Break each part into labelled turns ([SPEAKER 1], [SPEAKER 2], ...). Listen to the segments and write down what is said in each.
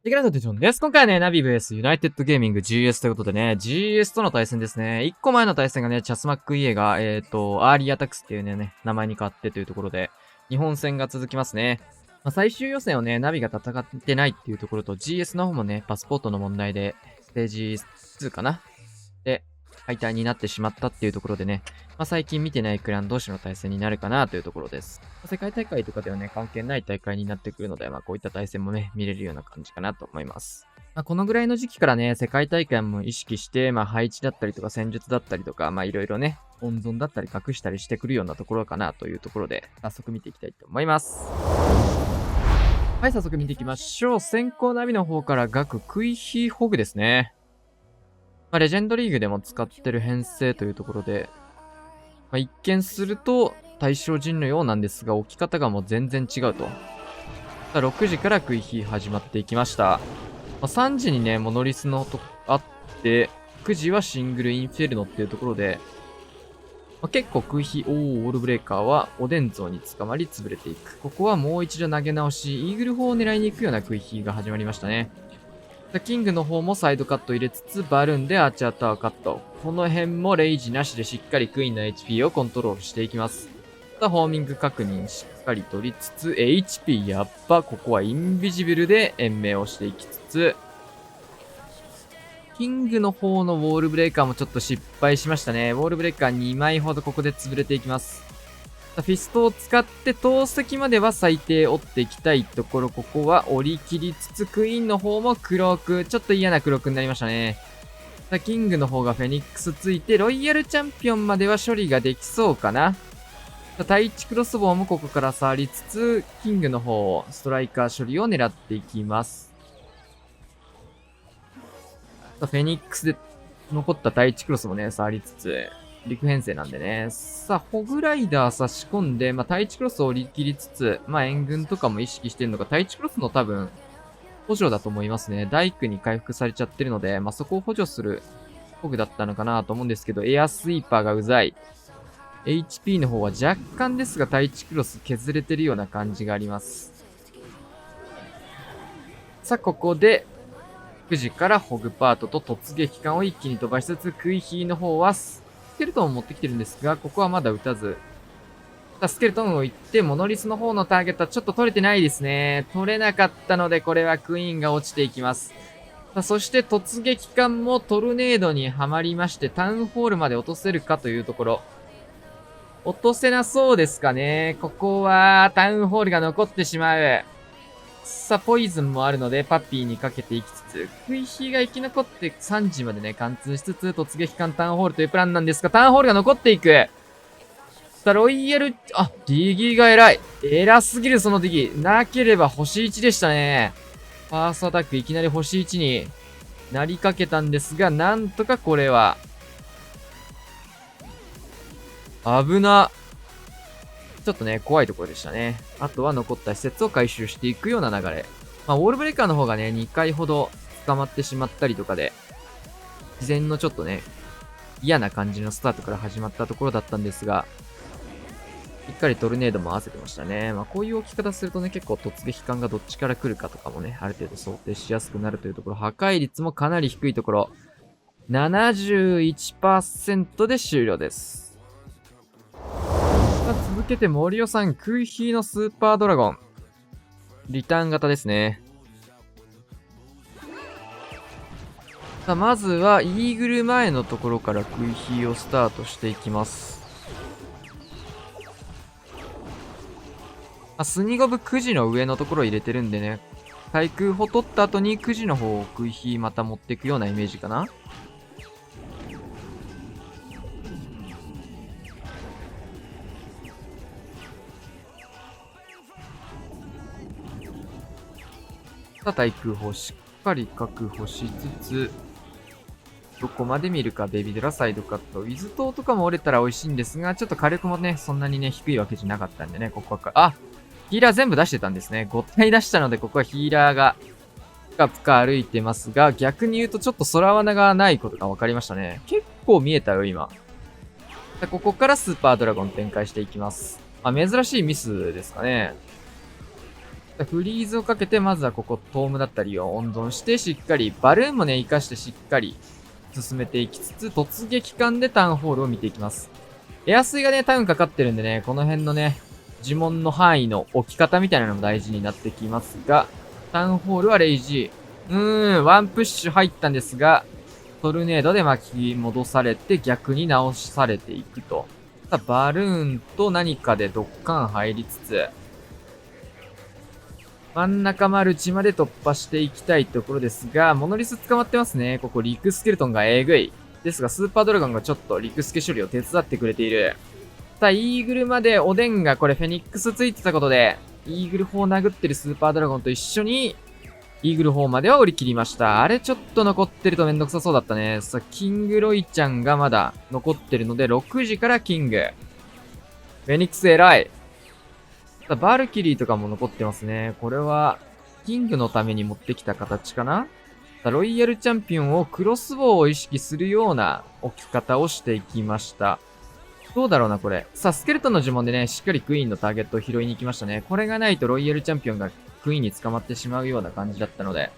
[SPEAKER 1] テキランドテジョンです。今回はね、ナビ vs ユナイテッドゲーミング GS ということでね、GS との対戦ですね。1個前の対戦がね、チャスマックイエが、アーリーアタックスっていうね、名前に変わってというところで、日本戦が続きますね。最終予選をね、ナビが戦ってないっていうところと、GS の方もね、パスポートの問題で、ステージ2かなで、敗退になってしまったっていうところでね、最近見てないクラン同士の対戦になるかなというところです。世界大会とかではね、関係ない大会になってくるので、こういった対戦もね、見れるような感じかなと思います。このぐらいの時期からね、世界大会も意識して、配置だったりとか戦術だったりとか、いろいろね、温存だったり隠したりしてくるようなところかなというところで、早速見ていきたいと思います。はい、早速見ていきましょう。先行ナビの方からガク、クイヒーホグですね。レジェンドリーグでも使ってる編成というところで、一見すると対象陣のようなんですが、置き方がもう全然違うと。6時からクイヒー始まっていきました。3時にね、モノリスのとあって、9時はシングルインフェルノっていうところで、結構クイヒー、オールブレーカーはおでん像に捕まり潰れていく。ここはもう一度投げ直し、イーグル砲を狙いに行くようなクイヒーが始まりましたね。キングの方もサイドカット入れつつ、バルーンでアーチャータワーカット。この辺もレイジなしでしっかりクイーンの HP をコントロールしていきます。ホーミング確認しっかり取りつつ、HP やっぱ、ここはインビジブルで延命をしていきつつ、キングの方のウォールブレーカーもちょっと失敗しましたね。ウォールブレーカー2枚ほどここで潰れていきます。フィストを使って投石までは最低折っていきたいところ、ここは折り切りつつ、クイーンの方も黒く、ちょっと嫌な黒くになりましたね。キングの方がフェニックスついて、ロイヤルチャンピオンまでは処理ができそうかな。対地クロスボウもここから触りつつ、キングの方、ストライカー処理を狙っていきます。フェニックスで残った対地クロスもね、触りつつ、陸編成なんでね。さあ、ホグライダー差し込んで、対地クロスを折り切りつつ、援軍とかも意識してるのが、対地クロスの多分、補助だと思いますね。大工に回復されちゃってるので、そこを補助するホグだったのかなと思うんですけど、エアスイーパーがうざい。HP の方は若干ですが、対地クロス削れてるような感じがあります。さあ、ここで、9時からホグパートと突撃艦を一気に飛ばしつつ、クイヒーの方は、スケルトンを持ってきてるんですが、ここはまだ撃たず。スケルトンを行って、モノリスの方のターゲットはちょっと取れてないですね。取れなかったので、これはクイーンが落ちていきます。そして突撃艦もトルネードにはまりまして、タウンホールまで落とせるかというところ。落とせなそうですかね。ここはタウンホールが残ってしまう。さあ、ポイズンもあるので、パピーにかけていきつつ、クイヒーが生き残って3時までね、貫通しつつ、突撃艦タウンホールというプランなんですが、タウンホールが残っていく。さあ、ロイヤル、ディギーが偉い。偉すぎる、そのディギー。なければ星1でしたね。ファーストアタックいきなり星1になりかけたんですが、なんとかこれは。危な。ちょっとね、怖いところでしたね。あとは残った施設を回収していくような流れ。ウォールブレーカーの方がね、2回ほど捕まってしまったりとかで、事前のちょっとね、嫌な感じのスタートから始まったところだったんですが、しっかりトルネードも合わせてましたね。こういう置き方するとね、結構突撃艦がどっちから来るかとかもね、ある程度想定しやすくなるというところ、破壊率もかなり低いところ、71% で終了です。続けて森尾さん、クイヒーのスーパードラゴン。リターン型ですね。まずはイーグル前のところからクイヒーをスタートしていきます。スニゴブ9時の上のところを入れてるんでね、対空砲取った後に9時の方をクイヒーまた持っていくようなイメージかな。対空砲しっかり確保しつつ、どこまで見るか、ベビドラサイドカット。ウィズ島とかも折れたら美味しいんですが、ちょっと火力もね、そんなにね、低いわけじゃなかったんでね、ここはヒーラー全部出してたんですね。5体出したので、ここはヒーラーが、ぷかぷか歩いてますが、逆に言うとちょっと空罠がないことが分かりましたね。結構見えたよ、今。ここからスーパードラゴン展開していきます。珍しいミスですかね。フリーズをかけて、まずはここ、トームだったりを温存して、しっかり、バルーンもね、活かしてしっかり進めていきつつ、突撃艦でタウンホールを見ていきます。エアスイがね、タウンかかってるんでね、この辺のね、呪文の範囲の置き方みたいなのも大事になってきますが、タウンホールはレイジー。ワンプッシュ入ったんですが、トルネードで巻き戻されて逆に直されていくと。バルーンと何かでドッカン入りつつ、真ん中マルチまで突破していきたいところですが、モノリス捕まってますね。ここリクスケルトンがえぐい。ですが、スーパードラゴンがちょっとリクスケ処理を手伝ってくれている。さあ、イーグルまでおでんがこれフェニックスついてたことで、イーグル砲を殴ってるスーパードラゴンと一緒に、イーグル砲までは降り切りました。あれちょっと残ってるとめんどくさそうだったね。さあ、キングロイちゃんがまだ残ってるので、6時からキング。フェニックス偉い。バルキリーとかも残ってますね。これは、キングのために持ってきた形かな。ロイヤルチャンピオンをクロスボウを意識するような置き方をしていきました。どうだろうな、これ。さあ、スケルトンの呪文でね、しっかりクイーンのターゲットを拾いに行きましたね。これがないとロイヤルチャンピオンがクイーンに捕まってしまうような感じだったので。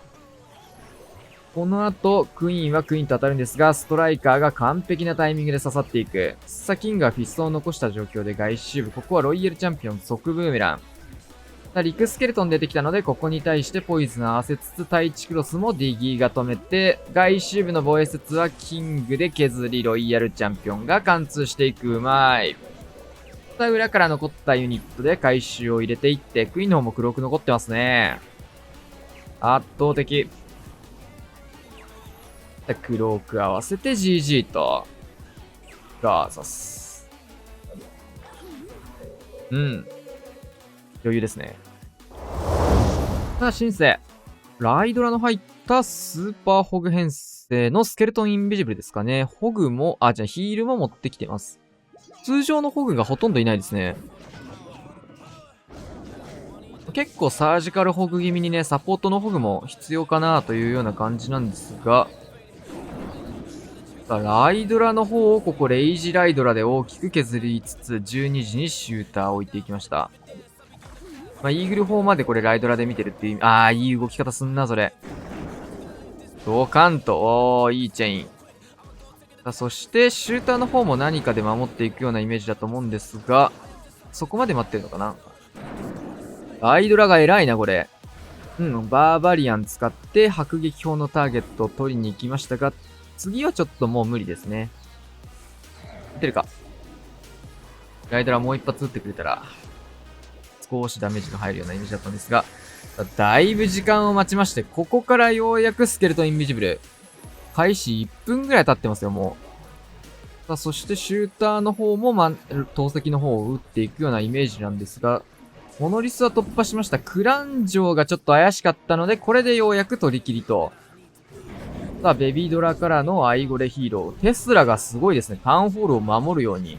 [SPEAKER 1] この後、クイーンはクイーンと当たるんですが、ストライカーが完璧なタイミングで刺さっていく。さあ、キングはフィストを残した状況で外周部。ここはロイヤルチャンピオン即ブーメラン。さあ、リクスケルトン出てきたので、ここに対してポイズン合わせつつ、タイチクロスもディギーが止めて、外周部の防衛説はキングで削り、ロイヤルチャンピオンが貫通していく。うまい。さあ、裏から残ったユニットで回収を入れていって、クイーンの方も黒く残ってますね。圧倒的。クローク合わせて GG と。ガーザス。余裕ですね。さあ、シンセ。ライドラの入ったスーパーホグ編成のスケルトンインビジブルですかね。ホグも、じゃあヒールも持ってきてます。通常のホグがほとんどいないですね。結構サージカルホグ気味にね、サポートのホグも必要かなというような感じなんですが、ライドラの方をここレイジライドラで大きく削りつつ、12時にシューターを置いていきました。イーグル砲までこれライドラで見てるっていう意味、いい動き方すんな、それ。ドカンと、いいチェイン。そして、シューターの方も何かで守っていくようなイメージだと思うんですが、そこまで待ってるのかな。ライドラが偉いな、これ。バーバリアン使って迫撃砲のターゲットを取りに行きましたが、次はちょっともう無理ですね。撃てるか。ライドラもう一発撃ってくれたら、少しダメージが入るようなイメージだったんですが、だいぶ時間を待ちまして、ここからようやくスケルトンインビジブル。開始1分ぐらい経ってますよ、もう。そしてシューターの方も、投石の方を撃っていくようなイメージなんですが、モノリスは突破しました。クランジョーがちょっと怪しかったので、これでようやく取り切りと。さあ、ベビードラからのアイゴレヒーロー。テスラがすごいですね。タウンホールを守るように。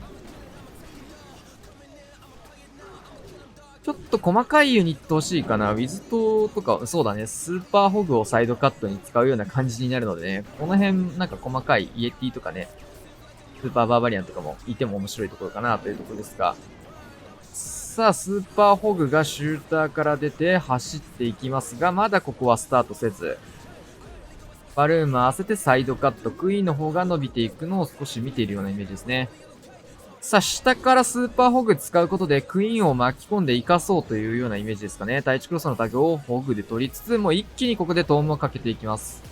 [SPEAKER 1] ちょっと細かいユニット欲しいかな。ウィズトとか、そうだね。スーパーホグをサイドカットに使うような感じになるのでね。この辺、なんか細かいイエティとかね。スーパーバーバリアンとかもいても面白いところかなというところですが。さあ、スーパーホグがシューターから出て走っていきますが、まだここはスタートせず。バルーン合わせてサイドカット。クイーンの方が伸びていくのを少し見ているようなイメージですね。さあ、下からスーパーホグ使うことでクイーンを巻き込んで生かそうというようなイメージですかね。第1クロスのタグをホグで取りつつ、もう一気にここでトームをかけていきます。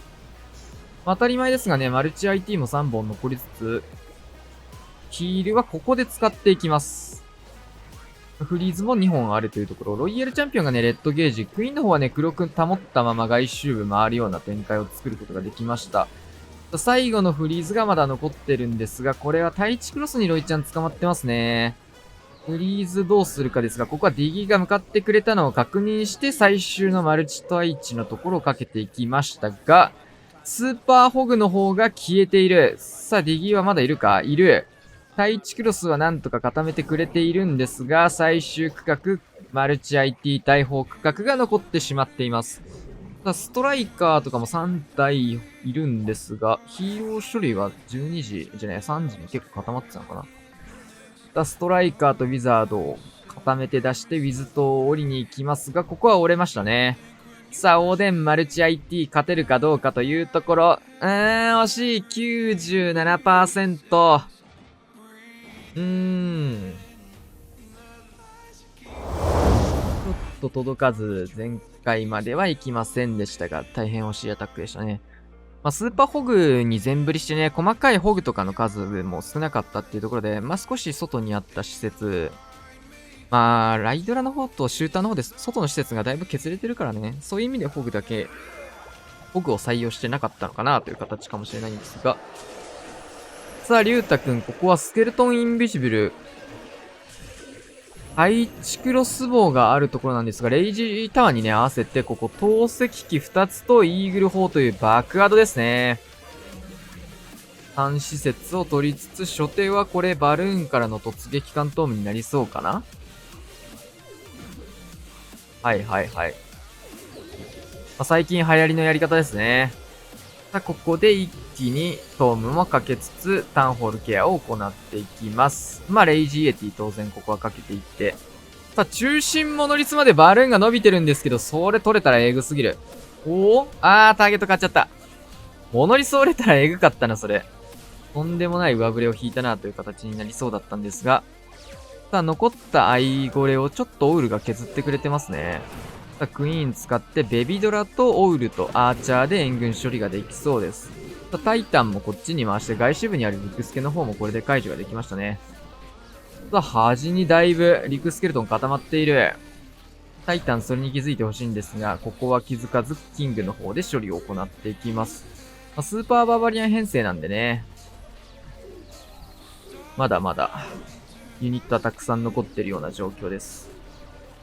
[SPEAKER 1] 当たり前ですがね、マルチ IT も3本残りつつ、ヒールはここで使っていきます。フリーズも2本あるというところ。ロイヤルチャンピオンがね、レッドゲージ。クイーンの方はね、黒く保ったまま外周部回るような展開を作ることができました。最後のフリーズがまだ残ってるんですが、これはタイチクロスにロイちゃん捕まってますね。フリーズどうするかですが、ここはディギーが向かってくれたのを確認して、最終のマルチタイチのところをかけていきましたが、スーパーホグの方が消えている。さあ、ディギーはまだいるか？いる。タイチクロスはなんとか固めてくれているんですが、最終区画、マルチ IT 大砲区画が残ってしまっています。ストライカーとかも3体いるんですが、ヒーロー処理は12時じゃない、3時に結構固まってたのかな。ストライカーとウィザードを固固めて出して、ウィズと降りに行きますが、ここは折れましたね。さあ、おでんマルチ IT 勝てるかどうかというところ。惜しい。97%。ちょっと届かず、前回までは行きませんでしたが、大変惜しいアタックでしたね。スーパーホグに全振りしてね、細かいホグとかの数も少なかったっていうところで、少し外にあった施設、ライドラの方とシューターの方で外の施設がだいぶ削れてるからね、そういう意味でホグを採用してなかったのかなという形かもしれないんですが。さあ、リュウタくん、ここはスケルトンインビジブル。配置クロスボウがあるところなんですが、レイジータワーにね、合わせて、ここ、投石機2つとイーグル砲というバックアドですね。3施設を取りつつ、初手はこれ、バルーンからの突撃艦トームになりそうかな。はいはいはい。最近流行りのやり方ですね。さあ、ここで一気にトームもかけつつ、タウンホールケアを行っていきます。レイジーエティ当然ここはかけていって。さあ、中心モノリスまでバルーンが伸びてるんですけど、それ取れたらエグすぎる。ターゲット買っちゃった。モノリス折れたらエグかったな、それ。とんでもない上振れを引いたなという形になりそうだったんですが。さあ、残ったアイゴレをちょっとオウルが削ってくれてますね。さあ、クイーン使ってベビドラとオウルとアーチャーで援軍処理ができそうです。さあ、タイタンもこっちに回して外周部にあるリクスケの方もこれで解除ができましたね。さあ、端にだいぶリクスケルトン固まっている。タイタンそれに気づいてほしいんですが、ここは気づかずキングの方で処理を行っていきます。スーパーバーバリアン編成なんでね。まだまだユニットはたくさん残ってるような状況です。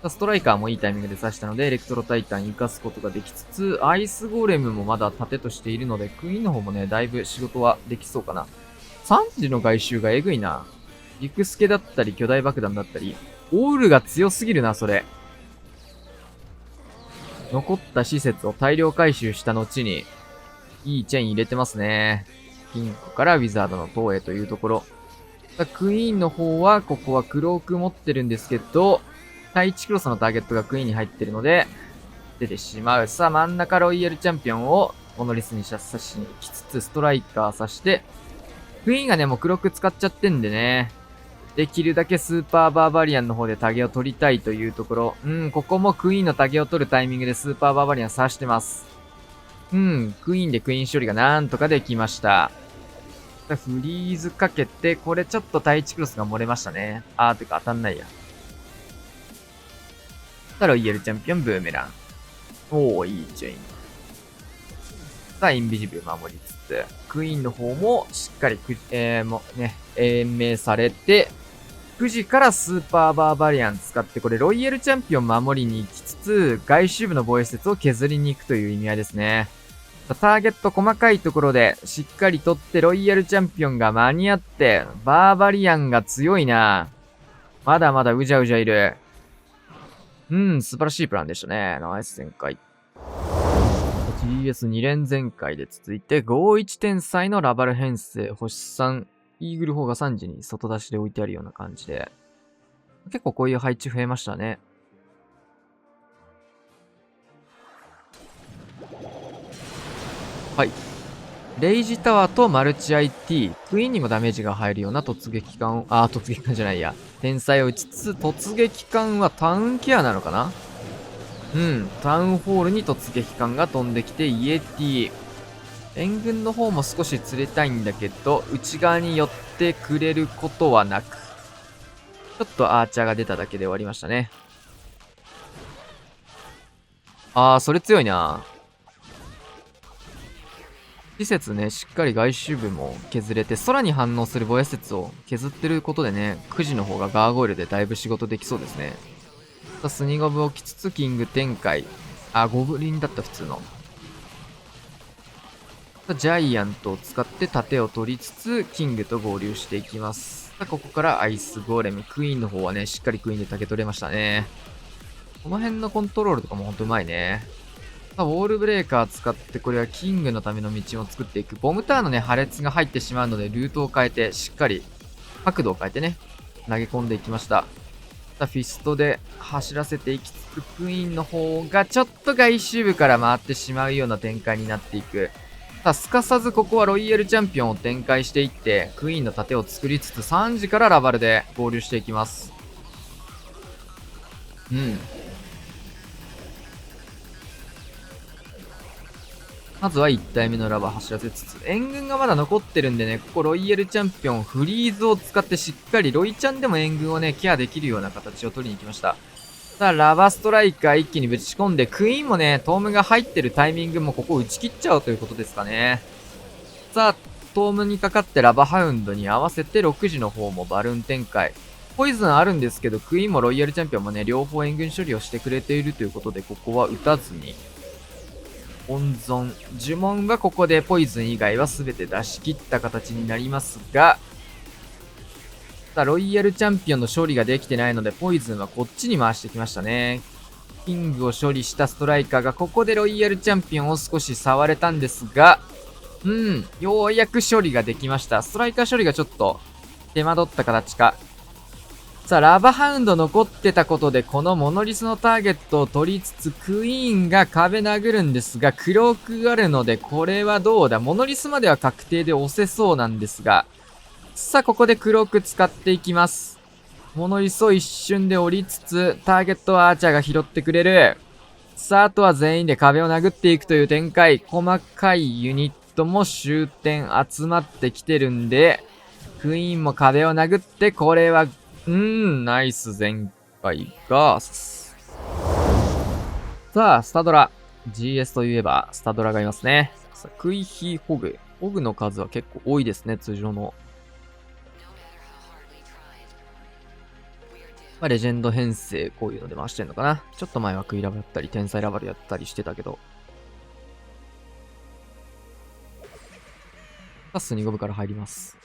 [SPEAKER 1] ストライカーもいいタイミングで刺したので、エレクトロタイタン活かすことができつつ、アイスゴーレムもまだ盾としているので、クイーンの方もね、だいぶ仕事はできそうかな。3時の外周がえぐいな。リクスケだったり、巨大爆弾だったり、オールが強すぎるな、それ。残った施設を大量回収した後に、いいチェーン入れてますね。金庫からウィザードの塔へというところ。クイーンの方は、ここはクローク持ってるんですけど、対1クロスのターゲットがクイーンに入ってるので、出てしまう。さあ、真ん中ロイヤルチャンピオンをモノリスに刺しに来つつ、ストライカー刺して、クイーンがね、もうクローク使っちゃってんでね、できるだけスーパーバーバリアンの方でタゲを取りたいというところ。ここもクイーンのタゲを取るタイミングでスーパーバーバリアン刺してます。クイーンでクイーン処理がなんとかできました。フリーズかけて、これちょっと対1クロスが漏れましたね。てか当たんないや。ロイヤルチャンピオンブーメラン。いいチェイン。さあ、インビジブル守りつつ、クイーンの方もしっかり延命されて、9時からスーパーバーバリアン使って、これロイヤルチャンピオン守りに行きつつ、外周部の防衛施設を削りに行くという意味合いですね。ターゲット細かいところでしっかり取ってロイヤルチャンピオンが間に合って、バーバリアンが強いな。まだまだうじゃうじゃいる。素晴らしいプランでしたね。ナイス展開。GS2 連全開で続いて、51天才のラバル編成、星3、イーグル砲が3時に外出しで置いてあるような感じで。結構こういう配置増えましたね。はい。レイジタワーとマルチ IT、クイーンにもダメージが入るような突撃艦を、突撃艦じゃないや。天才を打ちつつ、突撃艦はタウンケアなのかな？タウンホールに突撃艦が飛んできて、イエティ。援軍の方も少し釣れたいんだけど、内側に寄ってくれることはなく、ちょっとアーチャーが出ただけで終わりましたね。それ強いな。施設ね、しっかり外周部も削れて、空に反応する防衛施設を削ってることでね、9時の方がガーゴイルでだいぶ仕事できそうですね。スニゴブを置きつつ、キング展開。ゴブリンだった普通の。ジャイアントを使って盾を取りつつ、キングと合流していきます。ここからアイスゴーレム。クイーンの方はね、しっかりクイーンで竹取れましたね。この辺のコントロールとかもほんとうまいね。ウォールブレーカー使って、これはキングのための道を作っていく。ボムターンのね、破裂が入ってしまうので、ルートを変えて、しっかり角度を変えてね、投げ込んでいきました。フィストで走らせていきつつ、クイーンの方がちょっと外周部から回ってしまうような展開になっていく。すかさずここはロイヤルチャンピオンを展開していって、クイーンの盾を作りつつ3時からラバルで合流していきます。うん。まずは1体目のラバー走らせつつ、援軍がまだ残ってるんでね、ここロイヤルチャンピオンフリーズを使ってしっかりロイちゃんでも援軍をね、ケアできるような形を取りに行きました。さあ、ラバストライカー一気にぶち込んで、クイーンもね、トームが入ってるタイミングもここ打ち切っちゃうということですかね。さあ、トームにかかってラバハウンドに合わせて6時の方もバルーン展開。ポイズンあるんですけど、クイーンもロイヤルチャンピオンもね、両方援軍処理をしてくれているということで、ここは打たずに、温存。呪文はここでポイズン以外は全て出し切った形になりますが、さあ、ロイヤルチャンピオンの勝利ができてないので、ポイズンはこっちに回してきましたね。キングを処理したストライカーが、ここでロイヤルチャンピオンを少し触れたんですが、ようやく処理ができました。ストライカー処理がちょっと手間取った形か。さあ、ラバハウンド残ってたことで、このモノリスのターゲットを取りつつ、クイーンが壁殴るんですが、クロークがあるので、これはどうだ？モノリスまでは確定で押せそうなんですが、さあ、ここでクローク使っていきます。モノリスを一瞬で降りつつ、ターゲットはアーチャーが拾ってくれる。さあ、あとは全員で壁を殴っていくという展開。細かいユニットも終点集まってきてるんで、クイーンも壁を殴って、これはナイス全開が、さあ、スタドラ。GS といえば、スタドラがいますね。さあ、クイヒーホグ。ホグの数は結構多いですね、通常の。まあ、レジェンド編成、こういうので回してんのかな。ちょっと前はクイラブやったり、天才ラバルやったりしてたけど。スニゴブから入ります。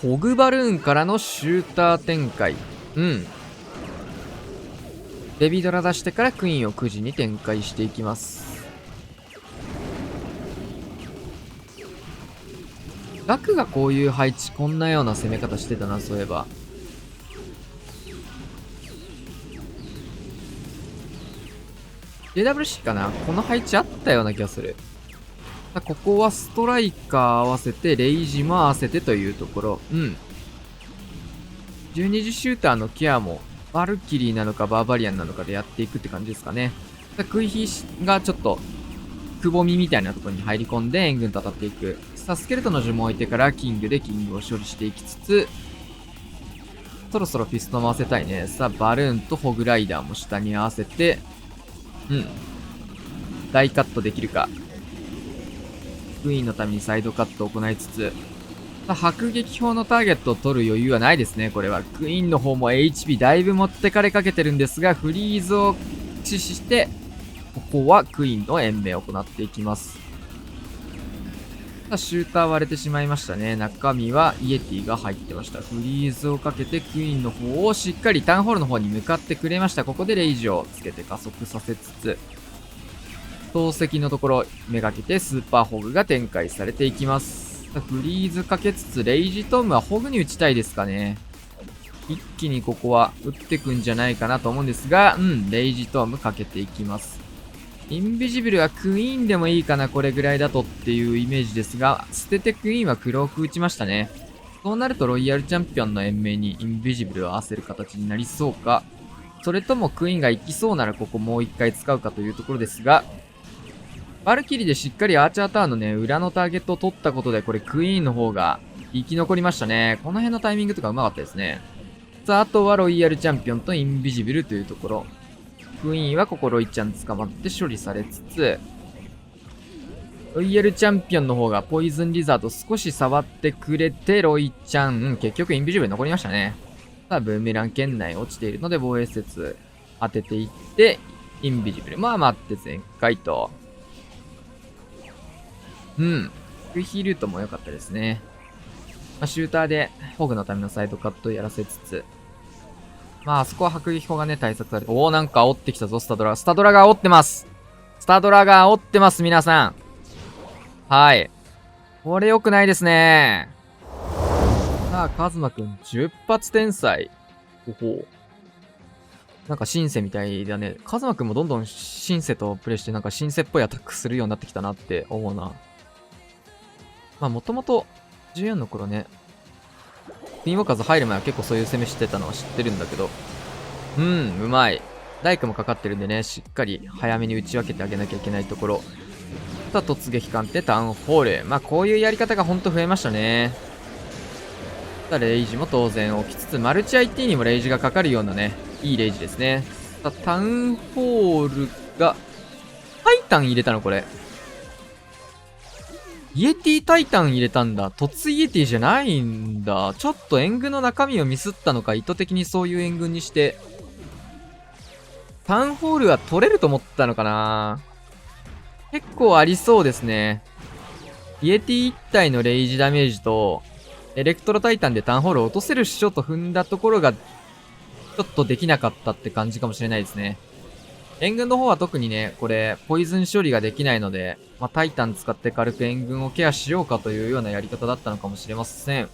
[SPEAKER 1] ホグバルーンからのシューター展開。ベビードラ出してからクイーンを9時に展開していきます。ガクがこういう配置、こんなような攻め方してたな、そういえば。JWC かな、この配置あったような気がする。ここはストライカー合わせて、レイジも合わせてというところ。12時シューターのケアも、バルキリーなのかバーバリアンなのかでやっていくって感じですかね。クイヒがちょっと、くぼみみたいなところに入り込んで援軍と当たっていく。さあ、スケルトンの呪文を置いてからキングでキングを処理していきつつ、そろそろフィスト回せたいね。さあ、バルーンとホグライダーも下に合わせて、大カットできるか。クイーンのためにサイドカットを行いつつ、迫撃砲のターゲットを取る余裕はないですね、これは。クイーンの方も HP だいぶ持ってかれかけてるんですが、フリーズを駆使して、ここはクイーンの延命を行っていきます。シューター割れてしまいましたね。中身はイエティが入ってました。フリーズをかけてクイーンの方をしっかりタウンホールの方に向かってくれました。ここでレイジをつけて加速させつつ、投石のところめがけてスーパーホグが展開されていきます。フリーズかけつつレイジトームはホグに打ちたいですかね。一気にここは打ってくんじゃないかなと思うんですが、レイジトームかけていきます。インビジブルはクイーンでもいいかな、これぐらいだとっていうイメージですが、捨ててクイーンはクローク打ちましたね。そうなるとロイヤルチャンピオンの延命にインビジブルを合わせる形になりそうか、それともクイーンが行きそうならここもう一回使うかというところですが、バルキリーでしっかりアーチャーターンのね、裏のターゲットを取ったことで、これクイーンの方が生き残りましたね。この辺のタイミングとかうまかったですね。さあ、あとはロイヤルチャンピオンとインビジブルというところ。クイーンはここロイちゃん捕まって処理されつつ、ロイヤルチャンピオンの方がポイズンリザード少し触ってくれて、ロイちゃん、結局インビジブル残りましたね。さあ、ブーメラン圏内落ちているので防衛施設当てていって、インビジブル。まあ待って全開と。クイヒールートも良かったですね。シューターでホグのためのサイドカットをやらせつつ、あそこは迫撃砲がね、対策されて、なんか煽ってきたぞ、スタドラ。スタドラが煽ってます。スタドラが煽ってます、皆さん。はい。これ良くないですね。さあ、カズマくん、10発天才。ほほう。なんかシンセみたいだね。カズマくんもどんどんシンセとプレイしてなんかシンセっぽいアタックするようになってきたなって思うな。まあもともと14の頃ね、クイーンウォーカーズ入る前は結構そういう攻めしてたのは知ってるんだけど。うまい。ダイクもかかってるんでね、しっかり早めに打ち分けてあげなきゃいけないところ。さあ、突撃艦ってタウンホール。まあこういうやり方がほんと増えましたね。さあ、レイジも当然起きつつ、マルチ IT にもレイジがかかるようなね、いいレイジですね。さあ、タウンホールが、タイタン入れたのこれ。イエティタイタン入れたんだ。突イエティじゃないんだ。ちょっと援軍の中身をミスったのか、意図的にそういう援軍にして。タウンホールは取れると思ったのかな。結構ありそうですね。イエティ1体のレイジダメージと、エレクトロタイタンでタウンホールを落とせるっしょと踏んだところが、ちょっとできなかったって感じかもしれないですね。援軍の方は特にね、これ、ポイズン処理ができないので、まあ、タイタン使って軽く援軍をケアしようかというようなやり方だったのかもしれません。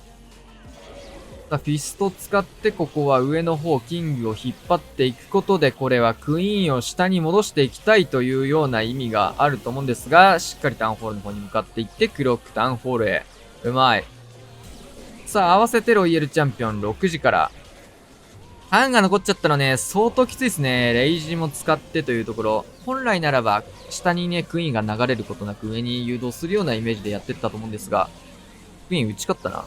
[SPEAKER 1] さあ、フィスト使ってここは上の方、キングを引っ張っていくことで、これはクイーンを下に戻していきたいというような意味があると思うんですが、しっかりタウンホールの方に向かっていって、クロックタウンホールへ。うまい。さあ、合わせてロイヤルチャンピオン6時から。ターンが残っちゃったのね、相当きついですね。レイジも使ってというところ。本来ならば、下にね、クイーンが流れることなく上に誘導するようなイメージでやってったと思うんですが、クイーン打ち勝ったな。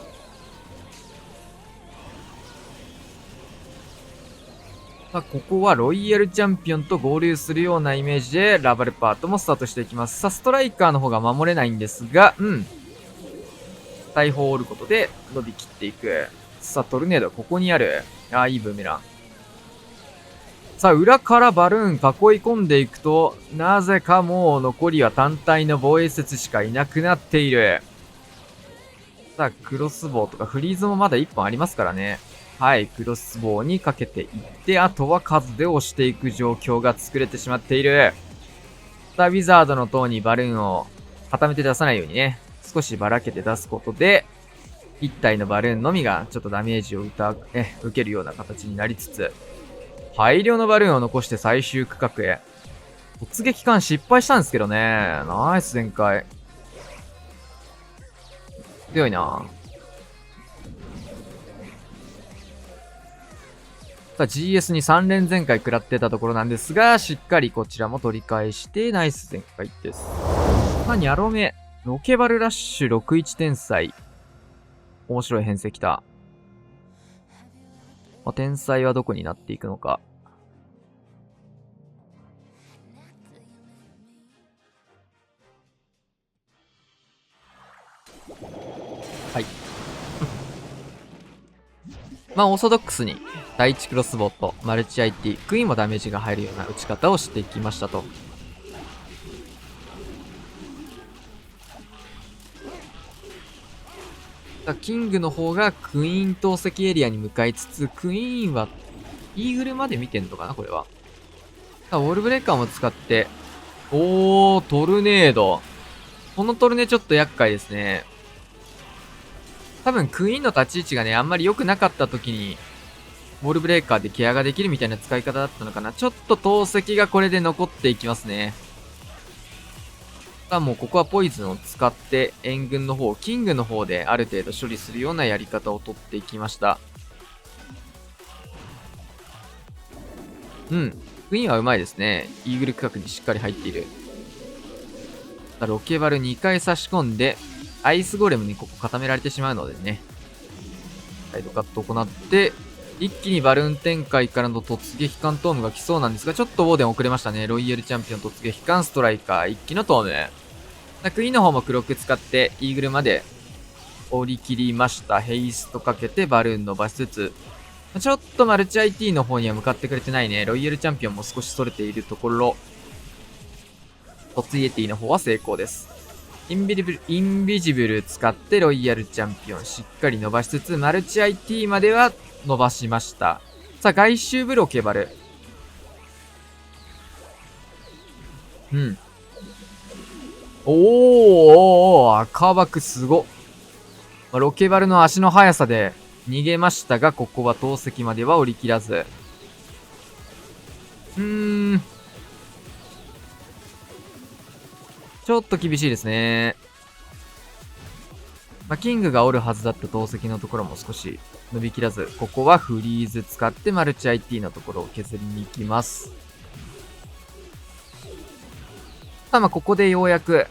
[SPEAKER 1] さあ、ここはロイヤルチャンピオンと合流するようなイメージで、ラバルパートもスタートしていきます。さあ、ストライカーの方が守れないんですが、大砲を折ることで伸びきっていく。さあ、トルネード、ここにある。いいブーメラン。さあ、裏からバルーン囲い込んでいくと、なぜかもう残りは単体の防衛説しかいなくなっている。さあ、クロスボウとかフリーズもまだ1本ありますからね。はい、クロスボウにかけていって、あとは数で押していく状況が作れてしまっている。さあ、ウィザードの塔にバルーンを固めて出さないようにね、少しばらけて出すことで、1体のバルーンのみがちょっとダメージを受けるような形になりつつ、大量のバルーンを残して最終区画へ。突撃艦失敗したんですけどね。ナイス全開。強いな。さあ GS に3連全開食らってたところなんですが、しっかりこちらも取り返して、ナイス全開です。まあ、ニャロメ。ロケバルラッシュ61天才。面白い編成きた。まあ、天才はどこになっていくのか。はい。まあ、オーソドックスに、第1クロスボット、マルチ IT、クイーンもダメージが入るような打ち方をしていきましたと。キングの方がクイーン投石エリアに向かいつつ、クイーンは、イーグルまで見てんのかなこれは。ウォールブレーカーも使って、トルネード。このトルネちょっと厄介ですね。多分クイーンの立ち位置がね、あんまり良くなかった時に、ウォールブレーカーでケアができるみたいな使い方だったのかな。ちょっと投石がこれで残っていきますね。さあもうここはポイズンを使って援軍の方、キングの方である程度処理するようなやり方を取っていきました。クイーンはうまいですね。イーグル区画にしっかり入っている。さあロケバル2回差し込んで、アイスゴレムにここ固められてしまうのでね。サイドカットを行って、一気にバルーン展開からの突撃艦トームが来そうなんですが、ちょっとウォーデン遅れましたね。ロイヤルチャンピオン突撃艦ストライカー一気のトーム。クイーンの方もクロック使ってイーグルまで折り切りました。ヘイストかけてバルーン伸ばしつつ、ちょっとマルチ IT の方には向かってくれてないね。ロイヤルチャンピオンも少し逸れているところ、突イエティの方は成功です。インビジブル使ってロイヤルチャンピオンしっかり伸ばしつつ、マルチ IT までは伸ばしました。さあ、外周ブロケバル。赤バクすごっ。ロケバルの足の速さで逃げましたが、ここは投石までは降り切らず。ちょっと厳しいですね。まあ、キングがおるはずだった投石のところも少し伸びきらず、ここはフリーズ使ってマルチ IT のところを削りに行きます。さあ、まあ、ここでようやく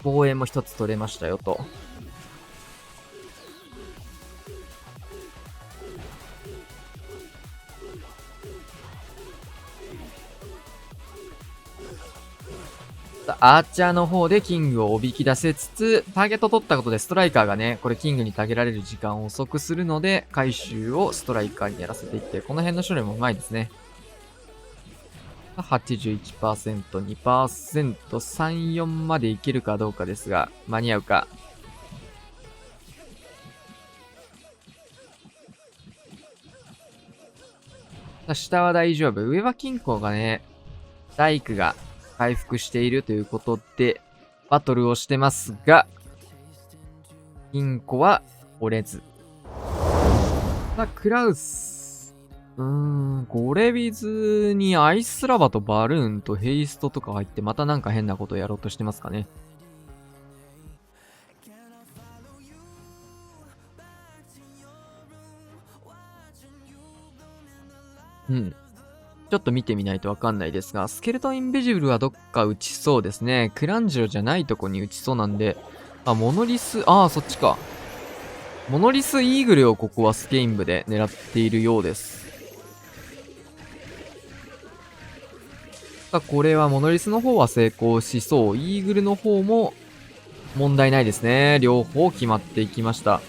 [SPEAKER 1] 防衛も一つ取れましたよと。アーチャーの方でキングをおびき出せつつ、ターゲット取ったことでストライカーがね、これキングにタげられる時間を遅くするので、回収をストライカーにやらせていって、この辺の処理もうまいですね。81%、2%、3、4までいけるかどうかですが、間に合うか。下は大丈夫。上は金庫がね、大工が回復しているということで、バトルをしてますが、金庫は折れず。クラウス。ゴレビズにアイスラバとバルーンとヘイストとか入って、またなんか変なことやろうとしてますかね。ちょっと見てみないとわかんないですが、スケルトンインビジブルはどっか打ちそうですね。クランジロじゃないとこに打ちそうなんで、モノリス、そっちか。モノリスイーグルをここはスケイン部で狙っているようです。これはモノリスの方は成功しそう。イーグルの方も問題ないですね。両方決まっていきました。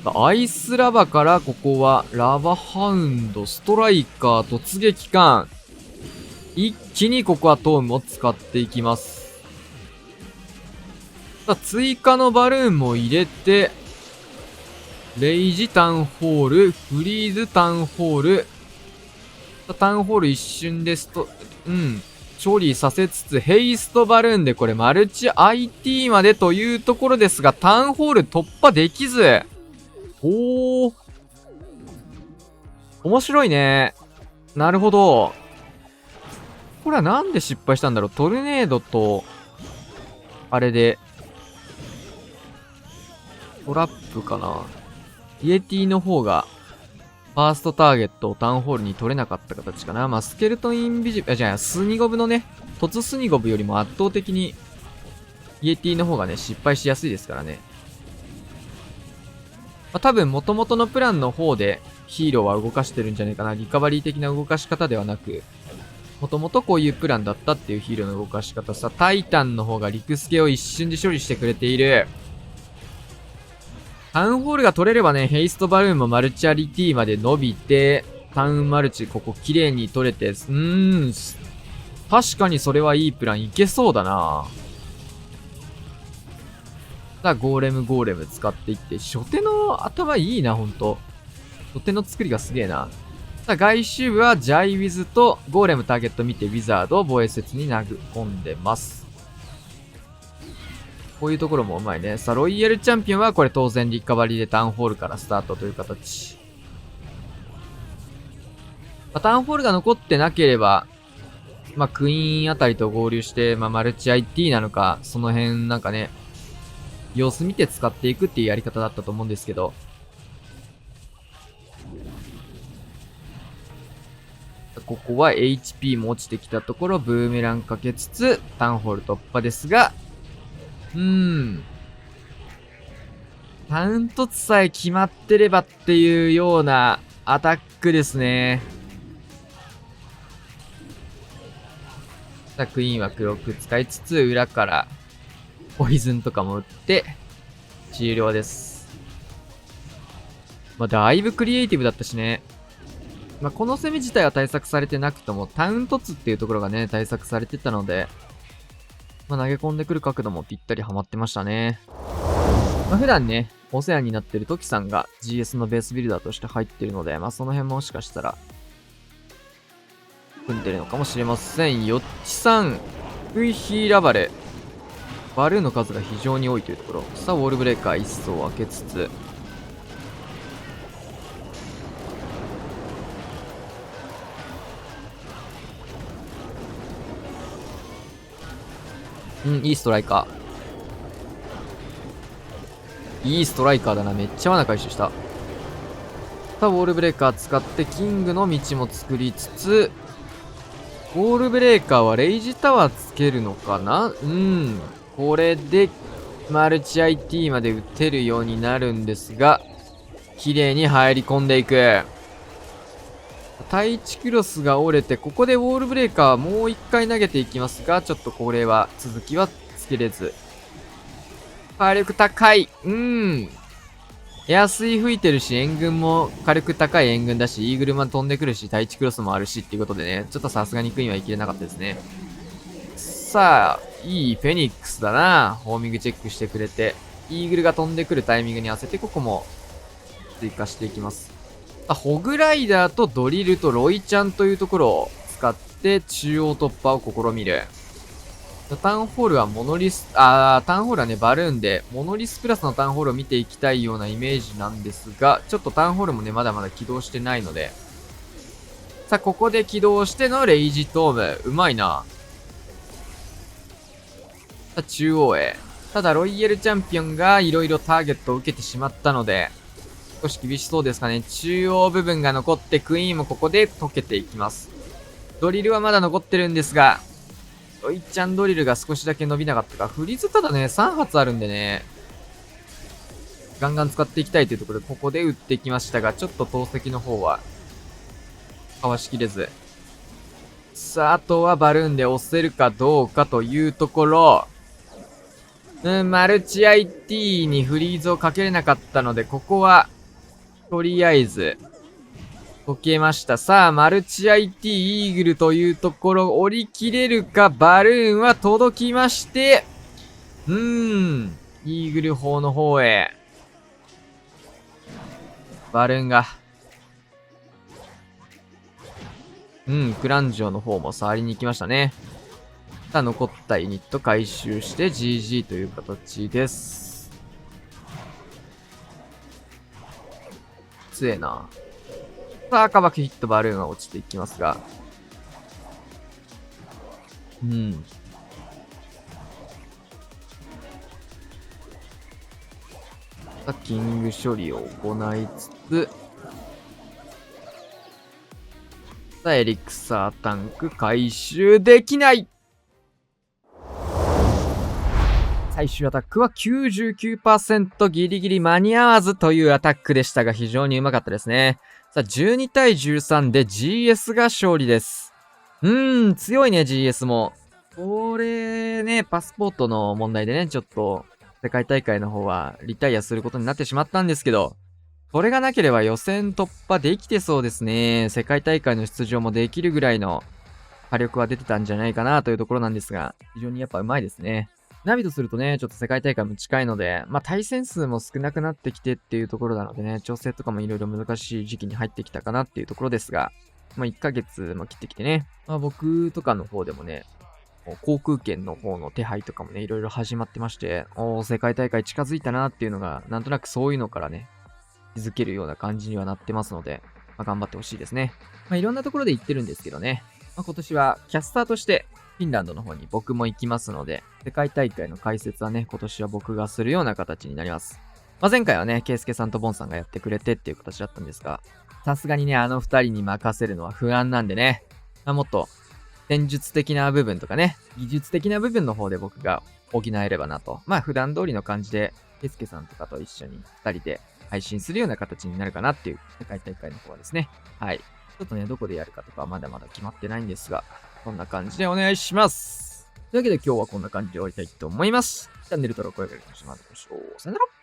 [SPEAKER 1] アイスラバからここはラバハウンド、ストライカー、突撃艦。一気にここはトームを使っていきます。追加のバルーンも入れて、レイジタウンホール、フリーズタウンホール。タウンホール一瞬ですと、処理させつつ、ヘイストバルーンでこれマルチ IT までというところですが、タウンホール突破できず。面白いね。なるほど。これはなんで失敗したんだろう。トルネードと、あれで、トラップかな。イエティの方が、ファーストターゲットをタウンホールに取れなかった形かな。スケルトンインビジブル、じゃあ、スニゴブのね、突スニゴブよりも圧倒的に、イエティの方がね、失敗しやすいですからね。多分元々のプランの方でヒーローは動かしてるんじゃないかな。リカバリー的な動かし方ではなく、もともとこういうプランだったっていうヒーローの動かし方さ。タイタンの方が陸スケを一瞬で処理してくれている。タウンホールが取れればね、ヘイストバルーンもマルチアリティまで伸びて、タウンマルチここ綺麗に取れて、確かにそれはいいプランいけそうだな。ゴーレム使っていって、初手の頭いいな、ほんと。初手の作りがすげえな。外周部はジャイウィズとゴーレムターゲット見てウィザードを防衛説に投げ込んでます。こういうところもうまいね。ロイヤルチャンピオンはこれ当然リカバリーでタウンホールからスタートという形。タウンホールが残ってなければ、クイーンあたりと合流して、マルチ IT なのか、その辺なんかね、様子見て使っていくっていうやり方だったと思うんですけど。ここは HP も落ちてきたところ、ブーメランかけつつ、タウンホール突破ですが、タウン突さえ決まってればっていうようなアタックですね。クイーンは黒く使いつつ、裏からポイズンとかも打って、終了です。だいぶクリエイティブだったしね。この攻め自体は対策されてなくとも、タウン突っていうところがね、対策されてたので、投げ込んでくる角度もぴったりハマってましたね。普段ね、お世話になってるトキさんが GS のベースビルダーとして入ってるので、その辺もしかしたら、組んでるのかもしれません。よっちさん、ウイヒーラバレ。バルーンの数が非常に多いというところ。ウォールブレーカー一層開けつつ、うん、いいストライカー。いいストライカーだな。めっちゃ罠回収した。さあ、ウォールブレーカー使ってキングの道も作りつつ、ウォールブレーカーはレイジタワーつけるのかな。うん。これで、マルチ IT まで打てるようになるんですが、綺麗に入り込んでいく。対地クロスが折れて、ここでウォールブレーカーもう一回投げていきますが、ちょっとこれは続きはつけれず。火力高い。エア水吹いてるし、援軍も火力高い援軍だし、イーグルマン飛んでくるし、対地クロスもあるしっていうことでね、ちょっとさすがにクイーンは言い切れなかったですね。さあ、いいフェニックスだな。ホーミングチェックしてくれて、イーグルが飛んでくるタイミングに合わせて、ここも追加していきます。ホグライダーとドリルとロイちゃんというところを使って中央突破を試みる。タウンホールはモノリス、タウンホールはね、バルーンで、モノリスプラスのタウンホールを見ていきたいようなイメージなんですが、ちょっとタウンホールもね、まだまだ起動してないので、さあ、ここで起動してのレイジトーム。うまいな。さあ、中央へ。ただ、ロイヤルチャンピオンが色々ターゲットを受けてしまったので、少し厳しそうですかね。中央部分が残って、クイーンもここで溶けていきます。ドリルはまだ残ってるんですが、ロイちゃんドリルが少しだけ伸びなかったか。フリーズただね、3発あるんでね、ガンガン使っていきたいというところで、ここで打ってきましたが、ちょっと投石の方は、かわしきれず。さあ、あとはバルーンで押せるかどうかというところ、マルチ IT にフリーズをかけれなかったので、ここは、とりあえず、解けました。さあ、マルチ IT イーグルというところ、降りきれるか、バルーンは届きまして、イーグル砲の方へ、バルーンが、クランジョの方も触りに行きましたね。さあ、残ったユニット回収して GG という形です。強えな。さあ、赤バケヒットバルーンは落ちていきますが。さあ、キング処理を行いつつ、さあ、エリクサータンク回収できない。最終アタックは 99% ギリギリ間に合わずというアタックでしたが、非常にうまかったですね。さあ、12対13で GS が勝利です。強いね、GS も。これね、パスポートの問題でね、ちょっと、世界大会の方はリタイアすることになってしまったんですけど、これがなければ予選突破できてそうですね。世界大会の出場もできるぐらいの火力は出てたんじゃないかなというところなんですが、非常にやっぱ上手いですね。ナビとするとね、ちょっと世界大会も近いので、対戦数も少なくなってきてっていうところなのでね、調整とかもいろいろ難しい時期に入ってきたかなっていうところですが、1ヶ月も切ってきてね、僕とかの方でもね、航空券の方の手配とかもね、いろいろ始まってまして、世界大会近づいたなっていうのが、なんとなくそういうのからね、気づけるような感じにはなってますので、頑張ってほしいですね。いろんなところで言ってるんですけどね、今年はキャスターとして、フィンランドの方に僕も行きますので、世界大会の解説はね、今年は僕がするような形になります。前回はね、ケイスケさんとボンさんがやってくれてっていう形だったんですが、さすがにね、あの二人に任せるのは不安なんでね、もっと、戦術的な部分とかね、技術的な部分の方で僕が補えればなと。普段通りの感じで、ケイスケさんとかと一緒に二人で配信するような形になるかなっていう世界大会の方はですね。はい。ちょっとね、どこでやるかとかはまだまだ決まってないんですが、こんな感じでお願いします。というわけで今日はこんな感じで終わりたいと思います。チャンネル登録お願いします。さよなら。